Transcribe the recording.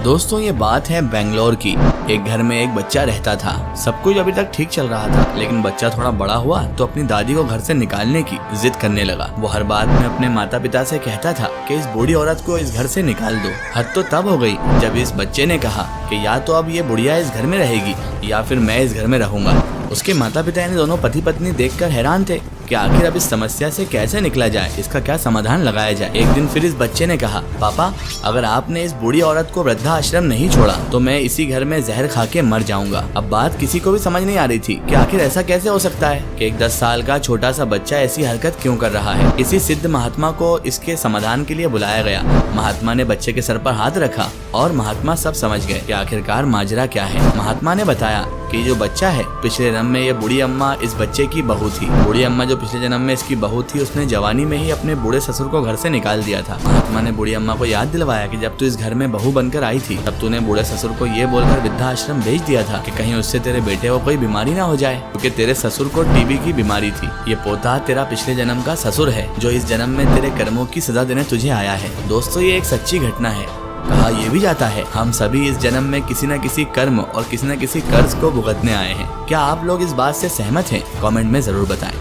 दोस्तों ये बात है बेंगलोर की। एक घर में एक बच्चा रहता था। सब कुछ अभी तक ठीक चल रहा था, लेकिन बच्चा थोड़ा बड़ा हुआ तो अपनी दादी को घर से निकालने की जिद करने लगा। वो हर बात में अपने माता पिता से कहता था कि इस बूढ़ी औरत को इस घर से निकाल दो। हद तो तब हो गई जब इस बच्चे ने कहा कि या तो अब ये बुढ़िया इस घर में रहेगी या फिर मैं इस घर में रहूंगा। उसके माता पिता यानी दोनों पति पत्नी देखकर हैरान थे कि आखिर अब इस समस्या से कैसे निकला जाए, इसका क्या समाधान लगाया जाए। एक दिन फिर इस बच्चे ने कहा, पापा अगर आपने इस बूढ़ी औरत को वृद्धाश्रम नहीं छोड़ा तो मैं इसी घर में जहर खा के मर जाऊंगा। अब बात किसी को भी समझ नहीं आ रही थी कि आखिर ऐसा कैसे हो सकता है कि एक 10 साल का छोटा सा बच्चा ऐसी हरकत क्यों कर रहा है। किसी सिद्ध महात्मा को इसके समाधान के लिए बुलाया गया। महात्मा ने बच्चे के सर पर हाथ रखा और महात्मा सब समझ गए कि आखिरकार माजरा क्या है। महात्मा ने बताया कि जो बच्चा है पिछले जन्म में ये बूढ़ी अम्मा इस बच्चे की बहू थी। बूढ़ी अम्मा जो पिछले जन्म में इसकी बहू थी, उसने जवानी में ही अपने बूढ़े ससुर को घर से निकाल दिया था। महात्मा ने बूढ़ी अम्मा को याद दिलवाया कि जब तू इस घर में बहू बनकर आई थी तब तूने बूढ़े ससुर को ये बोलकर वृद्धाश्रम भेज दिया था कि कहीं उससे तेरे बेटे को कोई बीमारी ना हो जाए, क्योंकि तेरे ससुर को टीबी की बीमारी थी। ये पोता तेरा पिछले जन्म का ससुर है जो इस जन्म में तेरे कर्मों की सजा देने तुझे आया है। दोस्तों ये एक सच्ची घटना है। कहा यह भी जाता है हम सभी इस जन्म में किसी न किसी कर्म और किसी न किसी कर्ज को भुगतने आए हैं। क्या आप लोग इस बात से सहमत हैं? कमेंट में जरूर बताएं।